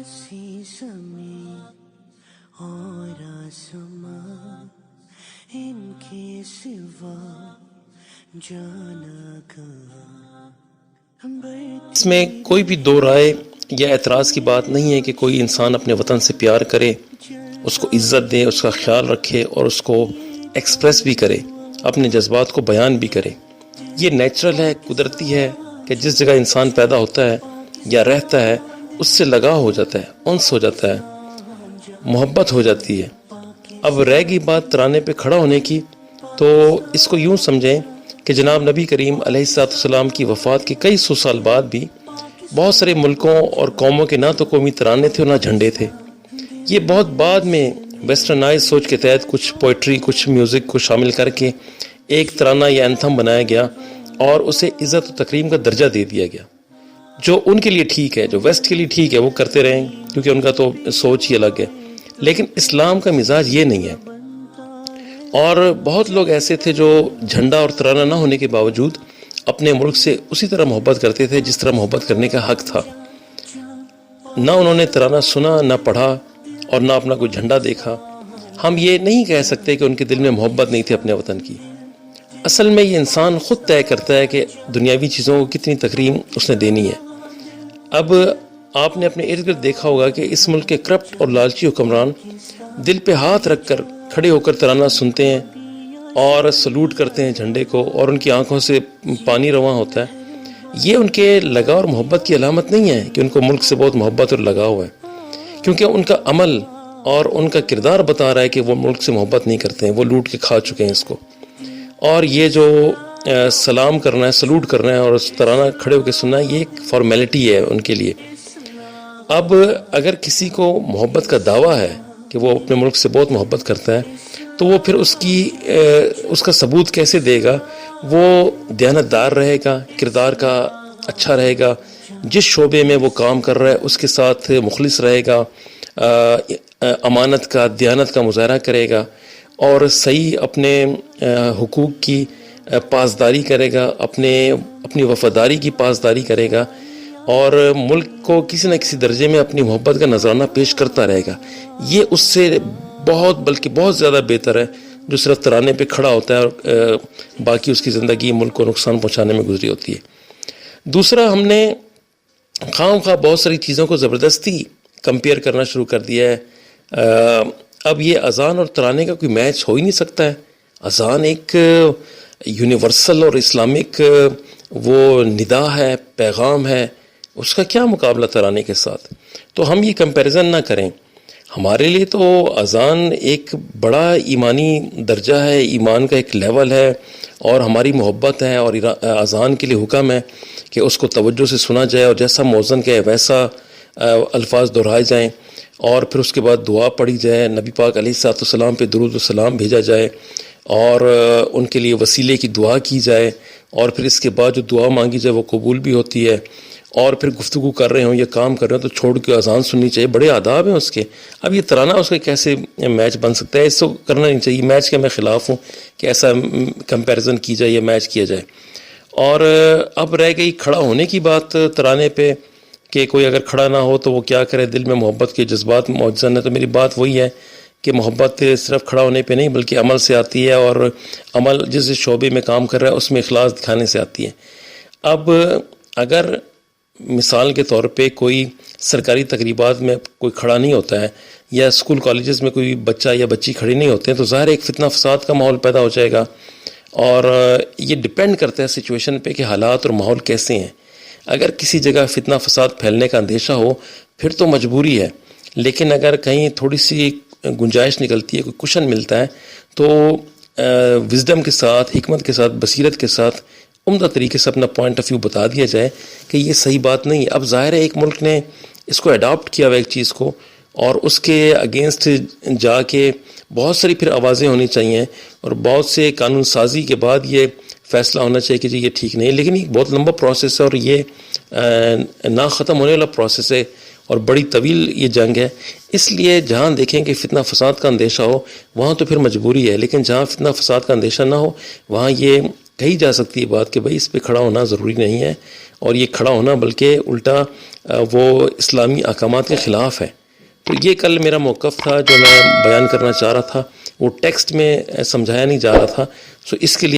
ایسی زمین اور آسمان ان کے سوا جانا کہاں. اس میں کوئی بھی دو رائے یا اعتراض کی بات نہیں ہے کہ کوئی انسان اپنے وطن سے پیار کرے، اس کو عزت دے، اس کا خیال رکھے اور اس کو ایکسپریس بھی کرے، اپنے جذبات کو بیان بھی کرے. یہ نیچرل ہے، قدرتی ہے کہ جس جگہ انسان پیدا ہوتا ہے یا رہتا ہے اس سے لگاؤ ہو جاتا ہے، انس ہو جاتا ہے، محبت ہو جاتی ہے. اب رہ گئی بات ترانے پہ کھڑا ہونے کی، تو اس کو یوں سمجھیں کہ جناب نبی کریم علیہ السلام کی وفات کے کئی سو سال بعد بھی بہت سارے ملکوں اور قوموں کے نہ تو قومی ترانے تھے اور نہ جھنڈے تھے. یہ بہت بعد میں ویسٹرنائز سوچ کے تحت کچھ پوئٹری، کچھ میوزک کو شامل کر کے ایک ترانہ یا انتھم بنایا گیا اور اسے عزت و تکریم کا درجہ دے دیا گیا، جو ان کے لیے ٹھیک ہے، جو ویسٹ کے لیے ٹھیک ہے، وہ کرتے رہیں کیونکہ ان کا تو سوچ ہی الگ ہے. لیکن اسلام کا مزاج یہ نہیں ہے. اور بہت لوگ ایسے تھے جو جھنڈا اور ترانہ نہ ہونے کے باوجود اپنے ملک سے اسی طرح محبت کرتے تھے جس طرح محبت کرنے کا حق تھا. نہ انہوں نے ترانہ سنا، نہ پڑھا اور نہ اپنا کوئی جھنڈا دیکھا. ہم یہ نہیں کہہ سکتے کہ ان کے دل میں محبت نہیں تھی اپنے وطن کی. اصل میں یہ انسان خود طے کرتا ہے کہ دنیاوی چیزوں کو کتنی تکریم اس نے دینی ہے. اب آپ نے اپنے ارد گرد دیکھا ہوگا کہ اس ملک کے کرپٹ اور لالچی حکمران دل پہ ہاتھ رکھ کر کھڑے ہو کر ترانہ سنتے ہیں اور سلوٹ کرتے ہیں جھنڈے کو، اور ان کی آنکھوں سے پانی رواں ہوتا ہے. یہ ان کے لگاؤ اور محبت کی علامت نہیں ہے کہ ان کو ملک سے بہت محبت اور لگاؤ ہے، کیونکہ ان کا عمل اور ان کا کردار بتا رہا ہے کہ وہ ملک سے محبت نہیں کرتے ہیں، وہ لوٹ کے کھا چکے ہیں اس کو. اور یہ جو سلام کرنا ہے، سلوٹ کرنا ہے اور اس ترانہ کھڑے ہو کے سننا ہے، یہ ایک فارمیلٹی ہے ان کے لیے. اب اگر کسی کو محبت کا دعویٰ ہے کہ وہ اپنے ملک سے بہت محبت کرتا ہے، تو وہ پھر اس کا ثبوت کیسے دے گا؟ وہ دیانتدار رہے گا، کردار کا اچھا رہے گا، جس شعبے میں وہ کام کر رہا ہے اس کے ساتھ مخلص رہے گا، امانت کا، دیانت کا مظاہرہ کرے گا اور صحیح اپنے حقوق کی پاسداری کرے گا، اپنی وفاداری کی پاسداری کرے گا اور ملک کو کسی نہ کسی درجے میں اپنی محبت کا نذرانہ پیش کرتا رہے گا. یہ اس سے بلکہ بہت زیادہ بہتر ہے جو صرف ترانے پہ کھڑا ہوتا ہے اور باقی اس کی زندگی ملک کو نقصان پہنچانے میں گزری ہوتی ہے. دوسرا، ہم نے خواہ بہت ساری چیزوں کو زبردستی کمپیئر کرنا شروع کر دیا ہے. اب یہ اذان اور ترانے کا کوئی میچ ہو ہی نہیں سکتا ہے. اذان ایک یونیورسل اور اسلامک وہ ندا ہے، پیغام ہے، اس کا کیا مقابلہ ترانے کے ساتھ؟ تو ہم یہ کمپیریزن نہ کریں. ہمارے لیے تو اذان ایک بڑا ایمانی درجہ ہے، ایمان کا ایک لیول ہے اور ہماری محبت ہے، اور اذان کے لیے حکم ہے کہ اس کو توجہ سے سنا جائے اور جیسا مؤذن کہے ویسا الفاظ دہرائے جائیں، اور پھر اس کے بعد دعا پڑھی جائے، نبی پاک علیہ السلام پہ درود و سلام بھیجا جائے اور ان کے لیے وسیلے کی دعا کی جائے، اور پھر اس کے بعد جو دعا مانگی جائے وہ قبول بھی ہوتی ہے. اور پھر گفتگو کر رہے ہوں یا کام کر رہے ہوں تو چھوڑ کے اذان سننی چاہیے. بڑے آداب ہیں اس کے. اب یہ ترانہ اس کا کیسے میچ بن سکتا ہے؟ اس کو کرنا نہیں چاہیے. میچ کے میں خلاف ہوں کہ ایسا کمپیریزن کی جائے یا میچ کیا جائے. اور اب رہ گئی کھڑا ہونے کی بات ترانے پہ کہ کوئی اگر کھڑا نہ ہو تو وہ کیا کرے، دل میں محبت کے جذبات موجود ہیں. تو میری بات وہی ہے کہ محبت صرف کھڑا ہونے پہ نہیں بلکہ عمل سے آتی ہے، اور عمل جس شعبے میں کام کر رہا ہے اس میں اخلاص دکھانے سے آتی ہے. اب اگر مثال کے طور پہ کوئی سرکاری تقریبات میں کوئی کھڑا نہیں ہوتا ہے یا اسکول کالجز میں کوئی بچہ یا بچی کھڑی نہیں ہوتے ہیں تو ظاہر ایک فتنہ فساد کا ماحول پیدا ہو جائے گا. اور یہ ڈپینڈ کرتا ہے سچویشن پہ کہ حالات اور ماحول کیسے ہیں. اگر کسی جگہ فتنہ فساد پھیلنے کا اندیشہ ہو پھر تو مجبوری ہے، لیکن اگر کہیں تھوڑی سی گنجائش نکلتی ہے، کوئی کشن ملتا ہے، تو وزڈم کے ساتھ، حکمت کے ساتھ، بصیرت کے ساتھ عمدہ طریقے سے اپنا پوائنٹ آف ویو بتا دیا جائے کہ یہ صحیح بات نہیں ہے. اب ظاہر ہے ایک ملک نے اس کو اڈاپٹ کیا ہوا ایک چیز کو، اور اس کے اگینسٹ جا کے بہت ساری پھر آوازیں ہونی چاہیے اور بہت سے قانون سازی کے بعد یہ فیصلہ ہونا چاہیے کہ جی یہ ٹھیک نہیں ہے. لیکن یہ بہت لمبا پروسیس ہے اور یہ نہ ختم ہونے والا پروسیس ہے اور بڑی طویل یہ جنگ ہے. اس لیے جہاں دیکھیں کہ فتنہ فساد کا اندیشہ ہو وہاں تو پھر مجبوری ہے، لیکن جہاں فتنہ فساد کا اندیشہ نہ ہو وہاں یہ کہی جا سکتی ہے بات کہ بھائی اس پہ کھڑا ہونا ضروری نہیں ہے. اور یہ کھڑا ہونا بلکہ الٹا وہ اسلامی احکامات کے خلاف ہے. تو یہ کل میرا موقف تھا جو میں بیان کرنا چاہ رہا تھا. وہ ٹیکسٹ میں سمجھایا نہیں جا رہا تھا. سو اس کے لیے